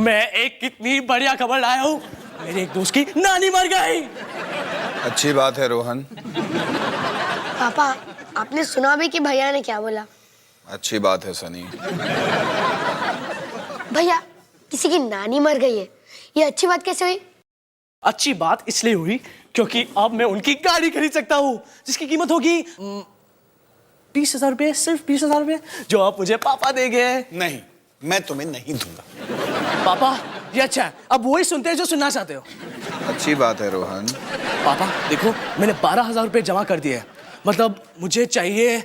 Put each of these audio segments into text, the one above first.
मैं एक कितनी बढ़िया खबर लाया हूँ। मेरे एक दोस्त की नानी मर गई। अच्छी बात है रोहन। पापा, आपने सुना भी कि भैया ने क्या बोला? अच्छी बात है सनी। भैया, किसी की नानी मर गई है, ये अच्छी बात कैसे हुई? अच्छी बात इसलिए हुई क्योंकि अब मैं उनकी गाड़ी खरीद सकता हूँ जिसकी कीमत होगी 20,000 रुपये, सिर्फ 20,000 रुपये, जो आप मुझे पापा देंगे। नहीं, मैं तुम्हें नहीं दूंगा। पापा, ये अच्छा है, अब वही सुनते हैं जो सुनना चाहते हो। अच्छी बात है रोहन। पापा देखो, मैंने 12,000 रुपये जमा कर दिए, मतलब मुझे चाहिए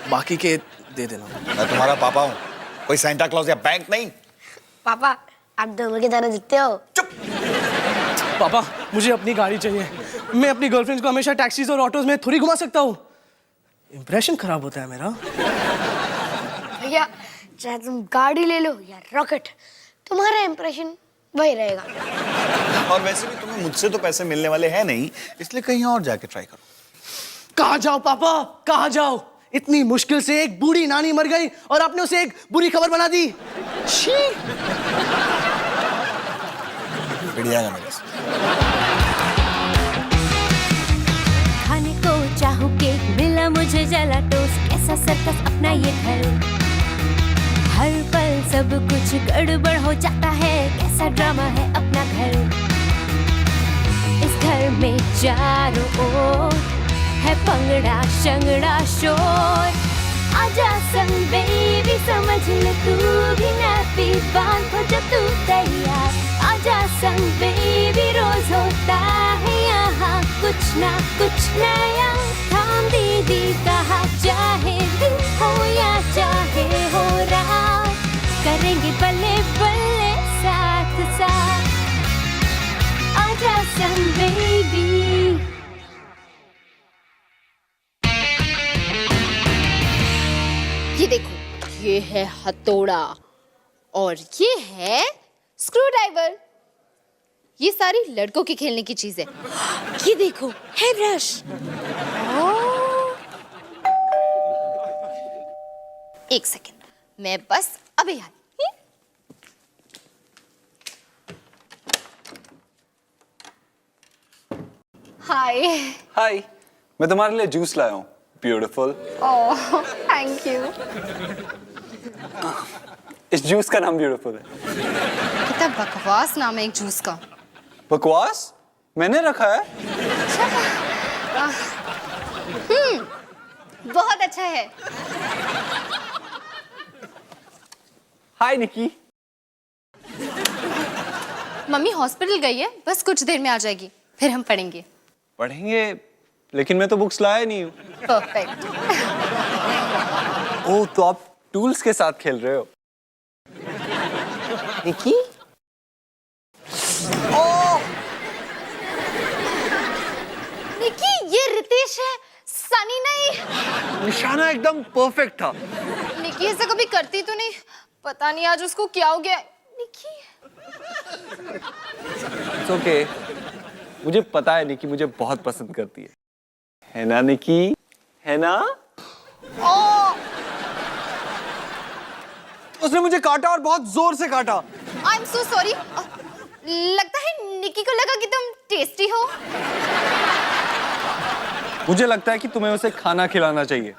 बाकी के दे देना। मैं तुम्हारा पापा हूँ, कोई सांता क्लॉज या बैंक नहीं। पापा, आप दोनों की तरह दिखते हो। चुप। पापा, मुझे अपनी गाड़ी चाहिए। मैं अपनी गर्लफ्रेंड को हमेशा टैक्सीज और ऑटोज में थोड़ी घुमा सकता हूँ, इंप्रेशन खराब होता है मेरा। भैया, चाहे तुम गाड़ी ले लो या रॉकेट, तुम्हारा इंप्रेशन वही रहेगा। और वैसे भी तुम्हें मुझसे तो पैसे मिलने वाले हैं नहीं, इसलिए कहीं और जाके ट्राई करो। कहाँ जाओ पापा, कहाँ जाओ? इतनी मुश्किल से एक बूढ़ी नानी मर गई और आपने उसे एक बुरी खबर बना दी। छी! बढ़िया है मेरे से। खाने को चाहूं केक, मिला मुझे जला टोस्ट, कैसा सर्कस अपना ये घर। हर पल सब कुछ गड़बड़ हो जाता है, कैसा ड्रामा है अपना घर। इस घर में चारों ओर है पंगड़ा शंगड़ा शोर। आजा संग बेबी, समझ ले तू भी नैपी बांध हो जब तू तैयार। आजा संग बेबी, रोज होता है यहाँ कुछ ना कुछ नया। थाम दीदी कहा, चाहे दिन हो या चाहे हो रात, करेंगे बल्ले बल्ले साथ साथ। आजा संग बेबी। ये देखो, ये है हथौड़ा और ये है स्क्रू ड्राइवर। ये सारी लड़कों के खेलने की चीज है। ये देखो, है ब्रश। एक सेकेंड, मैं बस अभी आई। हाय। हाय, मैं तुम्हारे लिए जूस लाया हूँ। ब्यूटीफुल। Oh, thank you. इस जूस का नाम ब्यूटीफुल है। कितना बकवास नाम है एक जूस का। बकवास? मैंने रखा है। बहुत अच्छा है। हाय निकी। मम्मी हॉस्पिटल गई है, बस कुछ देर में आ जाएगी, फिर हम पढ़ेंगे। पढ़ेंगे, लेकिन मैं तो बुक्स लाया नहीं हूँ। परफेक्ट। ओह, तो आप टूल्स के साथ खेल रहे हो। निकी? ओह! निकी, ये रितेश है, सनी नहीं। निशाना एकदम परफेक्ट था। निकी ऐसा कभी करती तो नहीं, पता नहीं आज उसको क्या हो गया। निकी। It's okay. मुझे पता है निकी मुझे बहुत पसंद करती है ना निकी? है ना? उसने मुझे काटा और बहुत जोर से काटा। I am so sorry. लगता है निकी को लगा कि तुम टेस्टी हो। मुझे लगता है कि तुम्हें उसे खाना खिलाना चाहिए।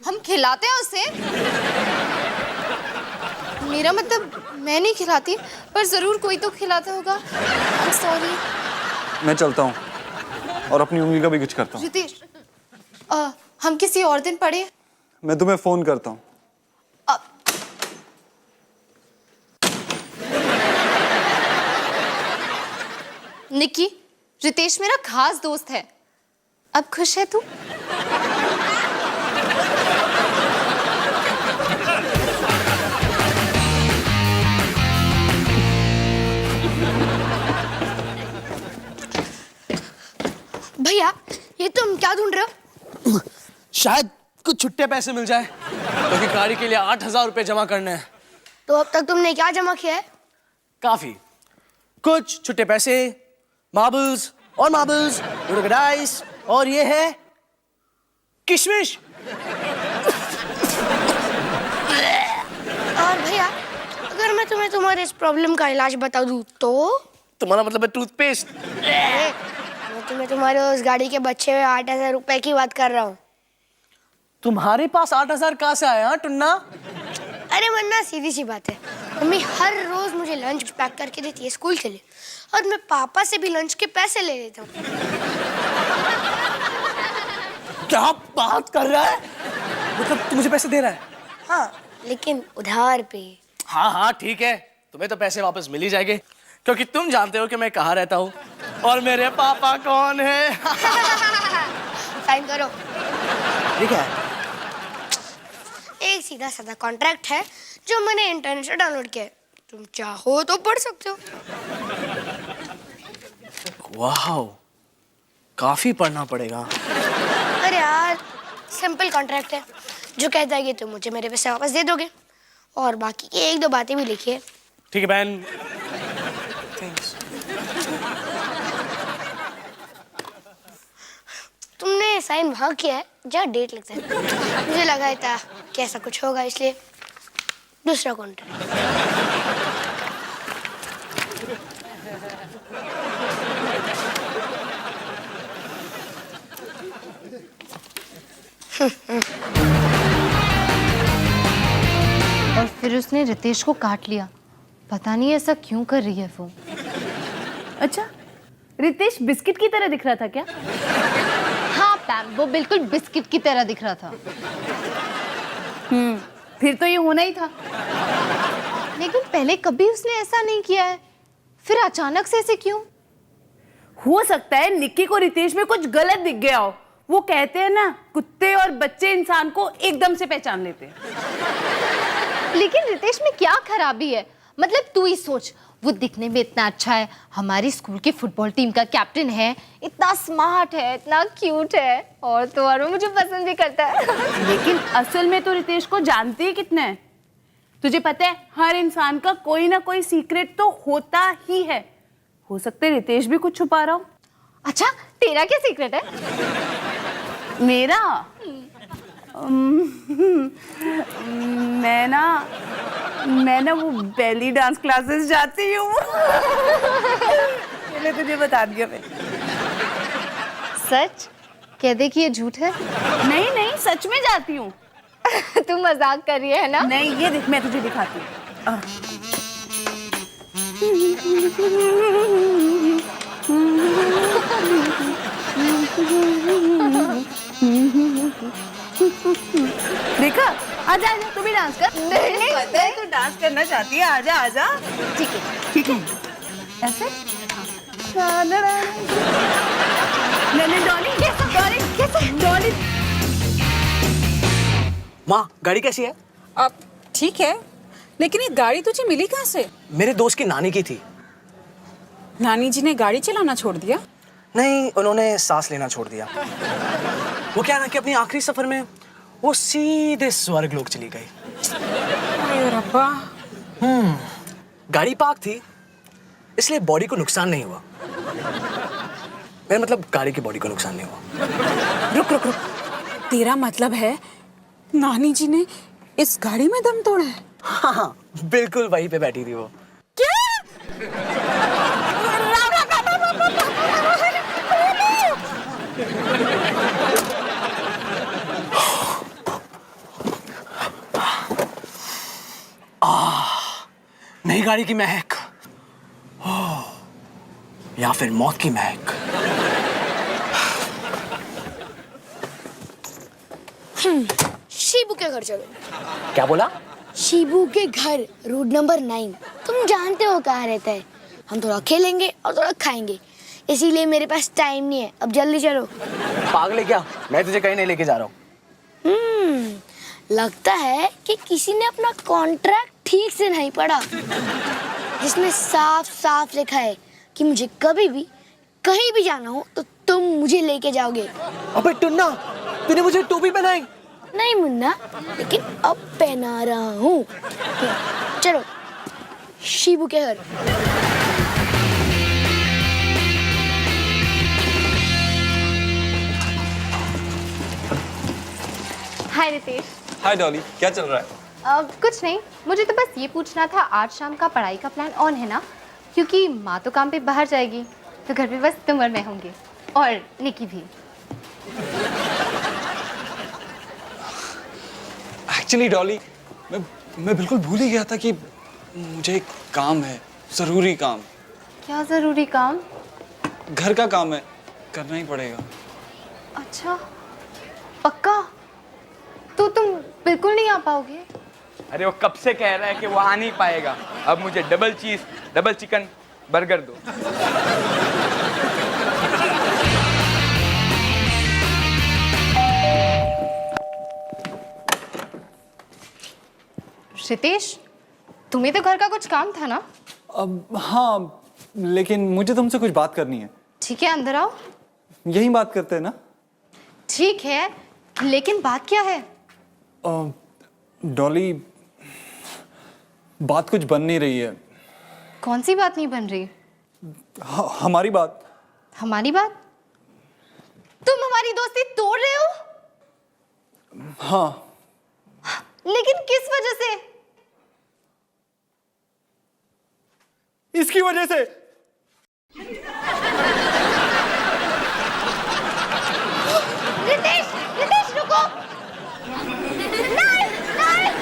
हम खिलाते हैं उसे। मेरा मतलब मैं नहीं खिलाती, पर जरूर कोई तो खिलाता होगा। I am sorry. मैं चलता हूँ और अपनी उंगली का भी कुछ करता हूँ। रितेश, हम किसी और दिन पढ़े। मैं तुम्हें फोन करता हूँ। निकी, रितेश मेरा खास दोस्त है। अब खुश है तू? भैया, ये तुम क्या ढूंढ रहे हो? शायद कुछ छुट्टे पैसे मिल जाए, क्योंकि गाड़ी के लिए 8,000 रुपये जमा करने हैं। तो अब तक तुमने क्या जमा किया है? काफी कुछ छुट्टे पैसे, मार्बल्स और मार्बल्स, डाइस, और ये है किशमिश। और भैया, अगर मैं तुम्हें तुम्हारे इस प्रॉब्लम का इलाज बता दूं तो? तुम्हारा मतलब है टूथपेस्ट? मैं तुम्हें तुम्हारे उस गाड़ी के बचे हुए 8,000 रुपए की बात कर रहा हूँ। तुम्हारे पास 8,000 कहाँ से आया टुन्ना? अरे वरना सीधी सी बात है, मम्मी हर रोज मुझे लंच पैक करके देती है स्कूल के लिए, और मैं पापा से भी लंच के पैसे ले लेता हूँ। क्या बात कर रहा है? मतलब तू मुझे पैसे दे रहा है? हाँ, लेकिन उधार पे। हाँ हाँ ठीक है, तुम्हें तो पैसे वापस मिल ही जाएंगे, क्योंकि तुम जानते हो कि मैं कहाँ रहता हूँ और मेरे पापा कौन है। साइन करो। ठीक है। एक सीधा साधा कॉन्ट्रैक्ट है जो मैंने इंटरनेट से डाउनलोड किया है, तुम चाहो तो पढ़ सकते हो। वाह, काफी पढ़ना पड़ेगा। अरे यार, सिंपल कॉन्ट्रैक्ट है जो कहता है कि तुम मुझे मेरे पैसे वापस दे दोगे, और बाकी की 1-2 बातें भी लिखी है। ठीक है बहन। थैंक्स। तुमने साइन वहाँ किया है जहाँ डेट लिखता है। मुझे लगा था कि ऐसा कुछ होगा, इसलिए दूसरा कॉन्ट्रैक्ट। और फिर उसने रितेश को काट लिया। पता नहीं ऐसा क्यों कर रही है वो। अच्छा, रितेश बिस्किट की तरह दिख रहा था क्या? हाँ पैम, वो बिल्कुल बिस्किट की तरह दिख रहा था। फिर तो ये होना ही था। लेकिन पहले कभी उसने ऐसा नहीं किया है, फिर अचानक से ऐसे क्यों? हो सकता है निक्की को रितेश में कुछ गलत दिख गया हो। वो कहते हैं ना, कुत्ते और बच्चे इंसान को एकदम से पहचान लेते हैं। लेकिन रितेश में क्या खराबी है? मतलब तू ही सोच, वो दिखने में इतना अच्छा है, हमारी स्कूल के फुटबॉल टीम का कैप्टन है, इतना स्मार्ट है, इतना क्यूट है, और तो और वो मुझे पसंद भी करता है। लेकिन असल में तो रितेश को जानती है कितना है? तुझे पता है, हर इंसान का कोई ना कोई सीक्रेट तो होता ही है। हो सकता है रितेश भी कुछ छुपा रहा हो। अच्छा, तेरा क्या सीक्रेट है? मेरा मैं ना वो बेली डांस क्लासेस जाती हूँ। पहले तुझे बता दिया मैंने। सच? कह दे कि ये झूठ है। नहीं नहीं, सच में जाती हूँ। तू मजाक कर रही है ना? नहीं, ये देख, मैं तुझे दिखाती हूँ। देखा, आजा आजा, तू भी डांस कर। नहीं पता है तू डांस करना चाहती है, आजा आजा। ठीक है। ठीक है, ऐसे। नहीं डॉली, डॉली कैसे? डॉली। माँ, गाड़ी कैसी है? अब ठीक है, लेकिन ये गाड़ी तुझे मिली कहाँ से? मेरे दोस्त की नानी की थी। नानी जी ने गाड़ी चलाना छोड़ दिया? नहीं, उन्होंने सांस लेना छोड़ दिया। वो क्या ना कि अपनी आखिरी सफर में वो सीधे स्वर्ग लोक चली गई। अरे रब्बा। गाड़ी पार्क थी, इसलिए बॉडी को नुकसान नहीं हुआ। मेरा मतलब गाड़ी की बॉडी को नुकसान नहीं हुआ। रुक रुक रुक, तेरा मतलब है नानी जी ने इस गाड़ी में दम तोड़ा है? हाँ, बिल्कुल वहीं पे बैठी थी वो। नई गाड़ी की महक, या फिर मौत की महक। शीबू के घर चलो। क्या बोला? शीबू के घर, रोड नंबर 9। तुम जानते हो कहाँ रहता है। हम थोड़ा खेलेंगे और थोड़ा खाएंगे, इसीलिए मेरे पास टाइम नहीं है। अब जल्दी चलो। पागल है क्या? मैं तुझे कहीं नहीं लेके जा रहा हूँ। लगता है कि किसी ने अपना कॉन्ट्रैक्ट ठीक से नहीं पढ़ा, जिसमें साफ साफ लिखा है कि मुझे कभी भी कहीं भी जाना हो तो तुम मुझे लेके जाओगे। अबे टुन्ना, तूने मुझे टोपी पहनाई? नहीं मुन्ना, लेकिन अब पहना रहा हूँ। चलो शीबू के घर। हाय रितेश। हाय डॉली, क्या चल रहा है? कुछ नहीं, मुझे तो बस ये पूछना था आज शाम का पढ़ाई का प्लान ऑन है ना? क्योंकि माँ तो काम पे बाहर जाएगी तो घर पे बस तुम और मैं होंगे, और निकी भी। एक्चुअली डॉली, मैं बिल्कुल भूल ही गया था कि मुझे एक काम है, जरूरी काम। क्या जरूरी काम? घर का काम है, करना ही पड़ेगा। अच्छा, पक्का? तो तुम बिल्कुल नहीं आ पाओगे? अरे वो कब से कह रहा है कि वो आ नहीं पाएगा। अब मुझे डबल चीज, डबल चिकन बर्गर दो। रितेश, तुम्हें तो घर का कुछ काम था ना? अब हाँ, लेकिन मुझे तुमसे कुछ बात करनी है। ठीक है, अंदर आओ। यही बात करते हैं ना? ठीक है, लेकिन बात क्या है? डॉली, बात कुछ बन नहीं रही है। कौन सी बात नहीं बन रही? हमारी बात। हमारी बात? तुम हमारी दोस्ती तोड़ रहे हो? हाँ। लेकिन किस वजह से? इसकी वजह से। रितेश, रितेश रुको। नहीं, नहीं।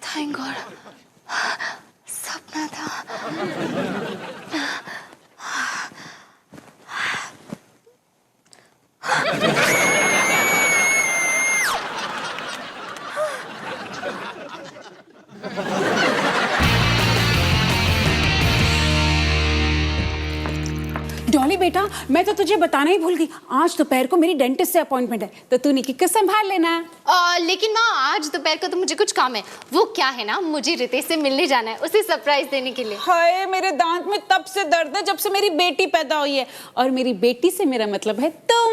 थैंक गॉड, सपना था। डॉली बेटा, मैं तो तुझे बताना ही भूल गई, आज दोपहर को मेरी डेंटिस्ट से अपॉइंटमेंट है, तो तू निकी को संभाल लेना। लेकिन माँ, आज दोपहर को तो मुझे कुछ काम है। वो क्या है ना, मुझे रितेश से मिलने जाना है, उसे सरप्राइज देने के लिए। हाय, मेरे दांत में तब से दर्द है जब से मेरी बेटी पैदा हुई है, और मेरी बेटी से मेरा मतलब है तुम।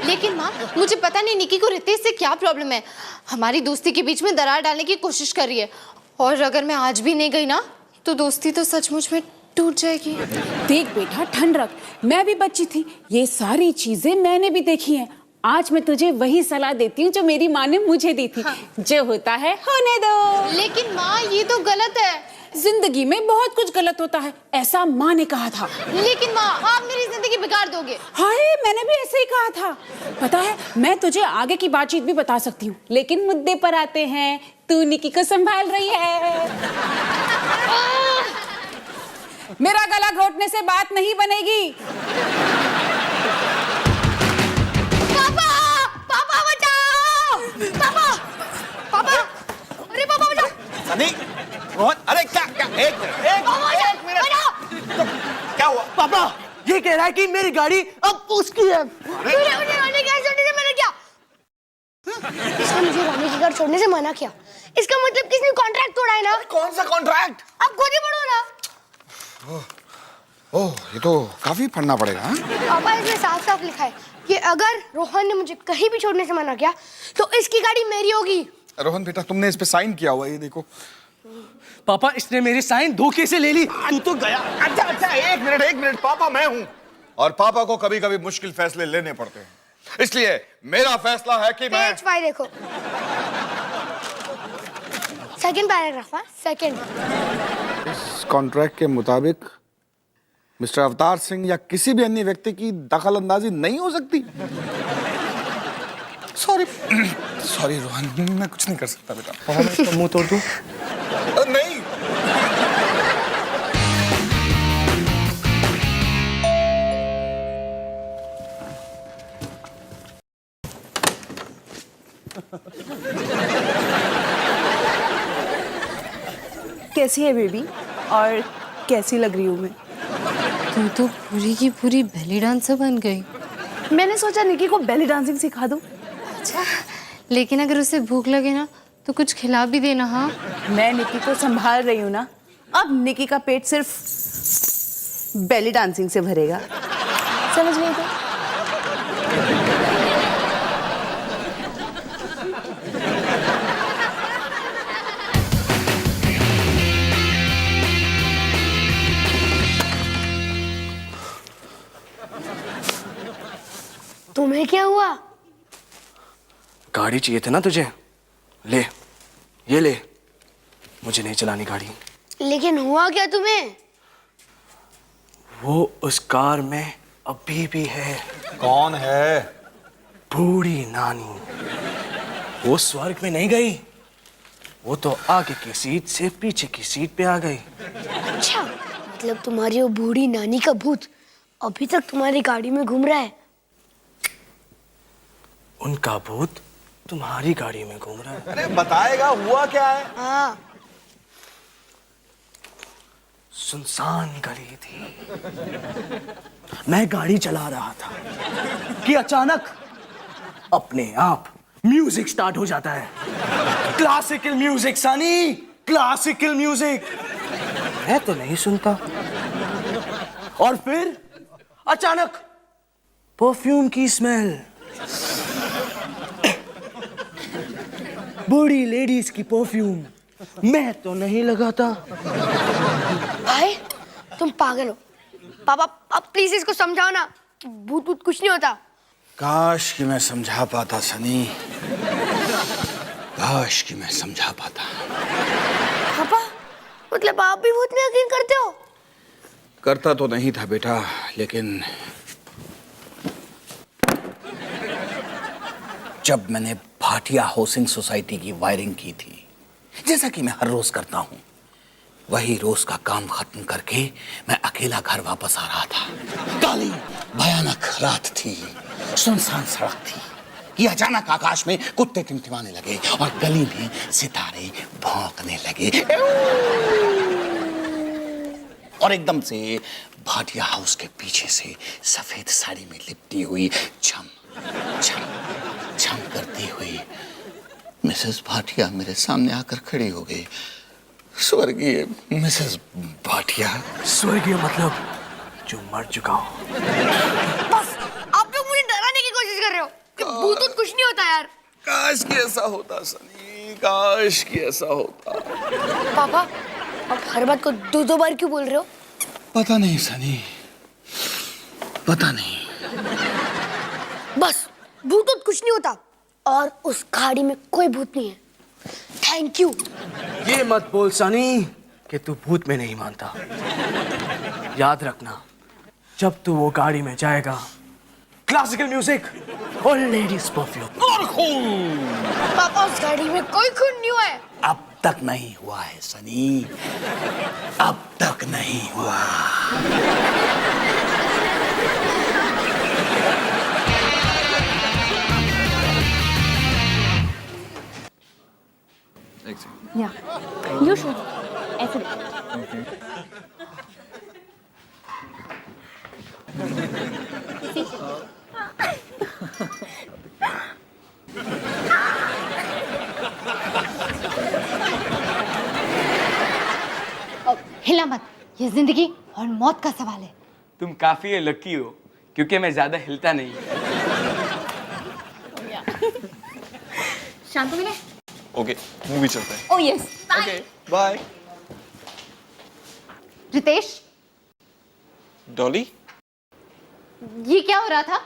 लेकिन माँ, मुझे पता नहीं निकी को रितेश से क्या प्रॉब्लम है। हमारी दोस्ती के बीच में दरार डालने की कोशिश कर रही है, और अगर मैं आज भी नहीं गई ना तो दोस्ती तो सचमुच में टूट जाएगी। देख बेटा, ठंड रख, मैं भी बच्ची थी, ये सारी चीजें मैंने भी देखी हैं। आज मैं तुझे वही सलाह देती हूँ जो मेरी माँ ने मुझे दी थी। जो होता है होने दो। लेकिन माँ, ये तो गलत है। जिंदगी में बहुत कुछ गलत होता है, ऐसा माँ ने कहा था। लेकिन माँ, आप मेरी जिंदगी बिगाड़ दोगे। हाय, मैंने भी ऐसे ही कहा था। पता है, मैं तुझे आगे की बातचीत भी बता सकती हूँ, लेकिन मुद्दे पर आते हैं। तू निकी को संभाल रही है। मेरा गला घोटने से बात नहीं बनेगी। पापा, पापा बचाओ! पापा, पापा, अरे पापा बचाओ! सनी, रोहन, अरे क्या क्या, एक मिनट, तो क्या हुआ? पापा, ये कह रहा है कि मेरी गाड़ी अब उसकी है। मुझे रोने की गाड़ी छोड़ने से मना किया। इसने मुझे रोने की गाड़ी छोड़ने से मना किया। इसका मतलब किसने कॉन्ट्रैक्ट तोड़ा है ना? कौन सा कॉन्ट्रैक्ट? अब खुद ही पढ़ो ना। ओह, ये तो काफी पढ़ना पड़ेगा। हाँ? पापा, इसमें साफ साफ लिखा है कि अगर रोहन ने मुझे कहीं भी छोड़ने से मना किया तो इसकी गाड़ी मेरी होगी। रोहन बेटा, तुमने इस पे साइन किया हुआ है, ये देखो। पापा, इसने मेरी साइन धोखे से ले ली। तू तो गया। अच्छा अच्छा, एक मिनट, पापा मैं हूं, और पापा को कभी कभी मुश्किल फैसले लेने पड़ते हैं, इसलिए मेरा फैसला है कि मैं। पेज 5 देखो, सेकंड पैराग्राफ। सेकंड, इस कॉन्ट्रैक्ट के मुताबिक मिस्टर अवतार सिंह या किसी भी अन्य व्यक्ति की दखल अंदाजी नहीं हो सकती। सॉरी रोहन, मैं कुछ नहीं कर सकता बेटा। तो मुंह तोड़ दूं? नहीं। कैसी है बेबी, और कैसी लग रही हूँ मैं? तू तो पूरी की पूरी बेली डांसर बन गई। मैंने सोचा निकी को बेली डांसिंग सिखा दूँ। अच्छा, लेकिन अगर उसे भूख लगे ना तो कुछ खिला भी देना। हाँ, मैं निकी को संभाल रही हूँ ना, अब निकी का पेट सिर्फ बेली डांसिंग से भरेगा। समझ गई तो? तुम्हें क्या हुआ? गाड़ी चाहिए थे ना तुझे, ले, ये ले। मुझे नहीं चलानी गाड़ी। लेकिन हुआ क्या तुम्हें? वो उस कार में अभी भी है। कौन है? बूढ़ी नानी। वो स्वर्ग में नहीं गई, वो तो आगे की सीट से पीछे की सीट पे आ गई। अच्छा, मतलब तुम्हारी वो बूढ़ी नानी का भूत अभी तक तुम्हारी गाड़ी में घूम रहा है? उनका भूत तुम्हारी गाड़ी में घूम रहा है। अरे बताएगा हुआ क्या है? हाँ। सुनसान गली थी, मैं गाड़ी चला रहा था कि अचानक अपने आप म्यूजिक स्टार्ट हो जाता है। Classical music Sunny, classical music. मैं तो नहीं सुनता, और फिर अचानक परफ्यूम की स्मेल, बूढ़ी लेडीज की परफ्यूम। मैं तो नहीं लगाता। भाई तुम पागल हो। पापा अब प्लीज इसको समझाओ ना कि भूत भूत कुछ नहीं होता। काश कि मैं समझा पाता सनी, काश कि मैं समझा पाता। पापा मतलब आप भी भूत में यकीन करते हो? करता तो नहीं था बेटा, लेकिन जब मैंने भाटिया हाउसिंग सोसाइटी की वायरिंग की थी, जैसा कि मैं हर रोज करता हूं, वही रोज का काम खत्म करके मैं अकेला घर वापस आ रहा था। काली भयानक रात थी, सुनसान सड़क थी कि अचानक आकाश में कुत्ते टिमटिमाने लगे और गली में सितारे भौंकने लगे। और एकदम से भाटिया हाउस के पीछे से सफेद साड़ी में लिपटी हुई छम छम छम करती हुई मिसेस भाटिया मेरे सामने आकर खड़ी हो गई। स्वर्गीय मिसेस भाटिया। स्वर्गीय मतलब जो मर चुका हो। बस आप लोग मुझे डराने की कोशिश कर रहे हो कि भूत भूत कुछ नहीं होता यार। काश कि ऐसा होता सनी, काश कि ऐसा होता। पापा आप हर बात को दो दो बार क्यों बोल रहे हो? पता नहीं सनी, पता नहीं। बस भूत भूत कुछ नहीं होता और उस गाड़ी में कोई भूत नहीं है। Thank you. ये मत बोल सनी कि तू भूत में नहीं मानता। याद रखना, जब तू वो गाड़ी में जाएगा, क्लासिकल म्यूजिक और लेडीज परफ्यूम और खून। पापा उस गाड़ी में कोई खून नहीं हुआ है। अब तक नहीं हुआ है सनी, अब तक नहीं हुआ। या यू शुड ऐसे हिला मत, ये जिंदगी और मौत का सवाल है। तुम काफी लकी हो क्योंकि मैं ज्यादा हिलता नहीं। शांत मिले। ओके, मूवी चलता है। Oh yes, okay, bye. Ritesh, Dolly, ये क्या हो रहा था?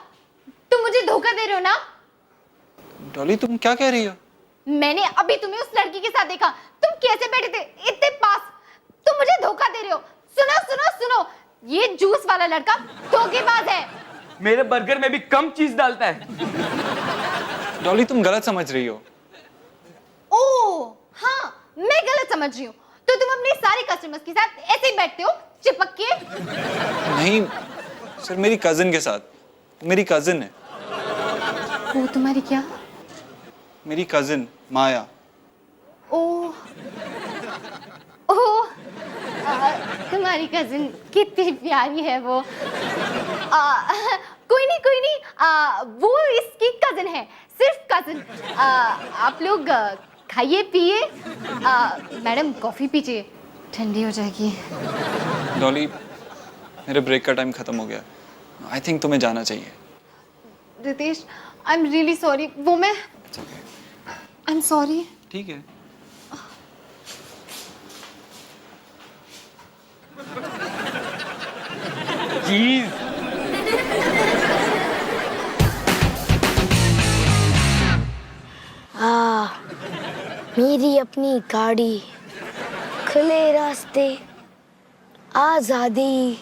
तुम मुझे धोखा दे रहे हो ना? डॉली तुम क्या कह रही हो? मैंने अभी तुम्हें उस लड़की के साथ देखा। तुम कैसे बैठे थे इतने पास? तुम मुझे धोखा दे रहे हो। सुनो सुनो सुनो, ये जूस वाला लड़का धोखेबाज है। मेरे बर्गर में भी कम चीज डालता है। डॉली तुम गलत समझ रही हो। ओह हाँ, मैं गलत समझ रही हूँ। तो तुम अपने सारे कस्टमर्स के साथ ऐसे ही बैठते हो चिपक के? नहीं सर, मेरी कजिन के साथ। मेरी कजिन है। वो तुम्हारी क्या? मेरी कजिन माया। ओह ओह, तुम्हारी कजिन कितनी प्यारी है वो। कोई नहीं कोई नहीं, वो इसकी कजिन है, सिर्फ कजिन। आप लोग खाइए पिए। मैडम कॉफी पीजिए, ठंडी हो जाएगी। डॉली मेरे ब्रेक का टाइम खत्म हो गया। आई थिंक तुम्हें जाना चाहिए। Ritesh, I am really sorry. वो मैं आई एम सॉरी। ठीक है। चीज मेरी अपनी गाड़ी, खुले रास्ते, आजादी,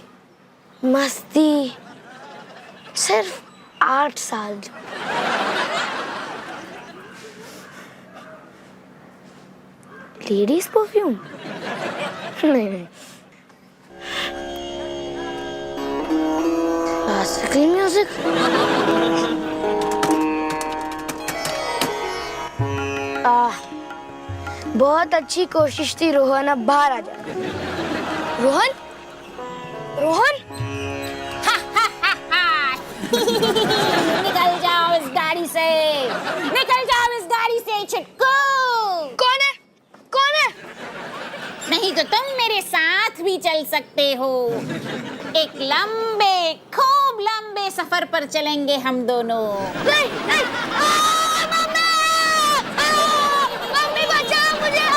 मस्ती, सिर्फ 8 साल। Ladies perfume? नहीं। Classical music? बहुत अच्छी कोशिश थी रोहन, अब बाहर आ जा। रोहन? रोहन? निकल जाओ इस गाड़ी से, निकल जाओ इस गाड़ी से छिटकू। कौन है? कौन है? नहीं तो तुम मेरे साथ भी चल सकते हो। एक लंबे, खूब लंबे सफर पर चलेंगे हम दोनों। नहीं, नहीं। मम्मी! मम्मी बचाओ मुझे!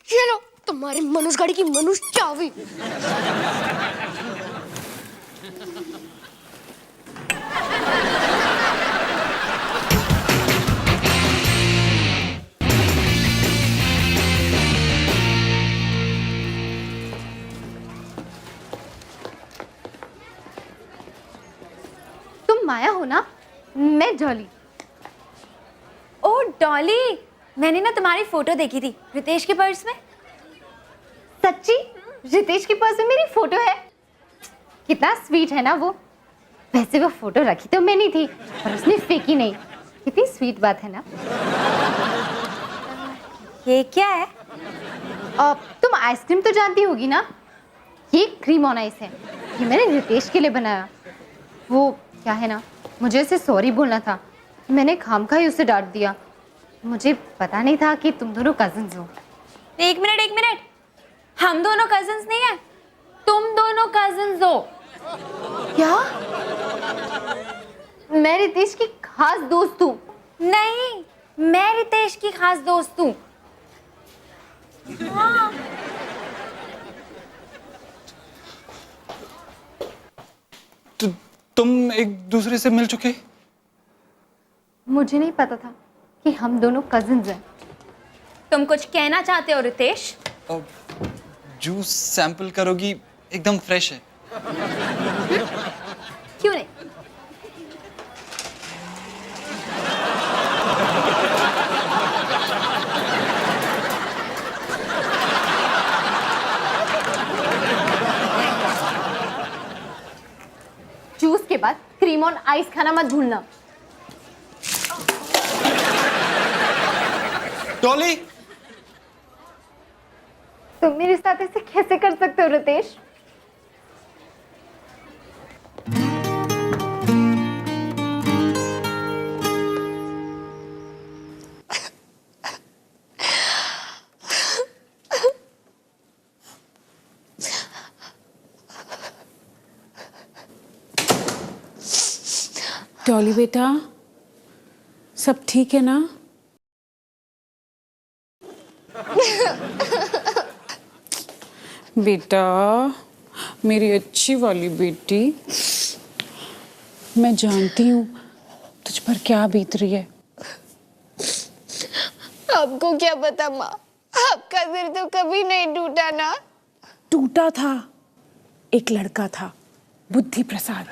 ये लो तुम्हारी मनुष्य गाड़ी की मनुष्य चाबी। तुम माया हो ना? मैं डॉली। ओ डॉली, मैंने ना तुम्हारी फोटो देखी थी रितेश के पर्स में। सच्ची? रितेश के पास में मेरी फोटो है? कितना स्वीट है ना वो। वैसे वो फोटो रखी तो मैंने थी, पर उसने फेंकी नहीं। कितनी स्वीट बात है ना। ये क्या है? तुम आइसक्रीम तो जानती होगी ना? ये क्रीम ऑन आइस है। ये मैंने रितेश के लिए बनाया। वो क्या है ना, मुझे उसे सॉरी बोलना था। मैंने खामखा ही उसे डांट दिया। मुझे पता नहीं था कि तुम दोनों कजिन्स हो। एक मिनट, हम दोनों कजिन्स नहीं है, तुम दोनों कजिन्स हो। क्या? मैं रितेश की खास दोस्त हूँ। नहीं, मैं रितेश की खास दोस्त हूँ। हाँ। तुम एक दूसरे से मिल चुके? मुझे नहीं पता था कि हम दोनों कजिन्स हैं। तुम कुछ कहना चाहते हो रितेश? जूस सैंपल करोगी? एकदम फ्रेश है। क्यों नहीं? जूस के बाद क्रीम ऑन आइस खाना मत भूलना। डॉली, तुम मेरे साथ ऐसे कैसे कर सकते हो रितेश? डॉली बेटा, सब ठीक है ना? बेटा, मेरी अच्छी वाली बेटी, मैं जानती हूँ तुझ पर क्या बीत रही है। आपको क्या पता माँ, आपका दिल तो कभी नहीं टूटा ना। टूटा था, एक लड़का था, बुद्धि प्रसाद।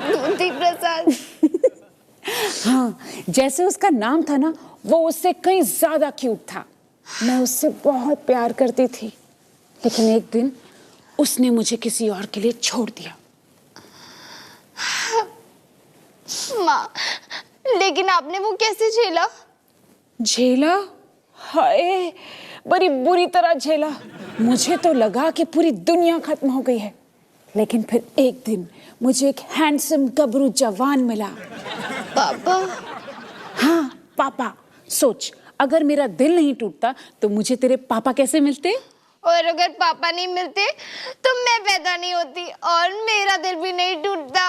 बुद्धि प्रसाद? हाँ, जैसे उसका नाम था ना, वो उससे कहीं ज्यादा क्यूट था। मैं उससे बहुत प्यार करती थी, लेकिन एक दिन उसने मुझे किसी और के लिए छोड़ दिया। माँ, लेकिन आपने वो कैसे झेला? झेला? हाय, बड़ी बुरी तरह झेला। मुझे तो लगा कि पूरी दुनिया खत्म हो गई है, लेकिन फिर एक दिन मुझे एक हैंडसम गबरू जवान मिला। पापा? हाँ, पापा। सोच, अगर मेरा दिल नहीं टूटता तो मुझे तेरे पापा कैसे मिलते? और अगर पापा नहीं मिलते तो मैं पैदा नहीं होती और मेरा दिल भी नहीं टूटता।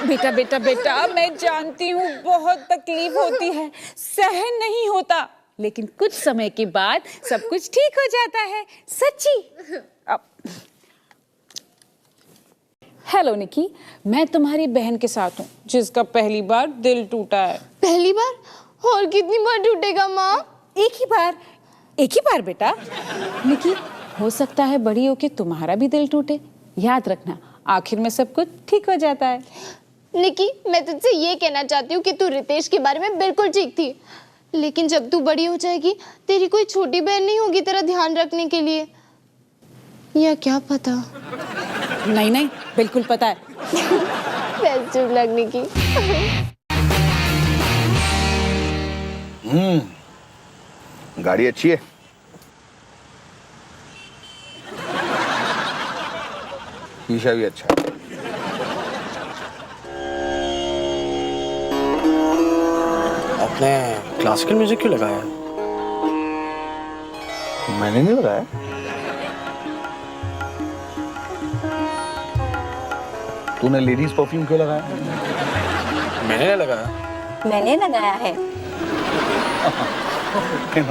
बेटा बेटा बेटा, मैं जानती हूँ बहुत तकलीफ होती है, सहन नहीं होता, लेकिन कुछ समय के बाद सब कुछ ठीक हो जाता है, सच्ची। हेलो निकी, मैं तुम्हारी बहन के साथ हूँ जिसका पहली बार दिल टूटा है। पहली बार? और कितनी बार टूटेगा माँ? एक ही बार बेटा। निकी, हो सकता है बड़ी होके तुम्हारा भी दिल टूटे। याद रखना, आखिर में सब कुछ ठीक हो जाता है। निकी, मैं तुझसे ये कहना चाहती हूँ कि तू रितेश के बारे में बिल्कुल ठीक थी, लेकिन जब तू बड़ी हो जाएगी तेरी कोई छोटी बहन नहीं होगी तेरा ध्यान रखने के लिए, या क्या पता? नहीं, बिल्कुल पता है। बेस्ट ऑफ लक निकी। गाड़ी अच्छी है। शीशा भी अच्छा है। आपने क्लासिकल म्यूजिक क्यों लगाया? मैंने नहीं लगाया। तूने लेडीज परफ्यूम क्यों लगाया? मैंने लगाया। मैंने लगाया है। क्या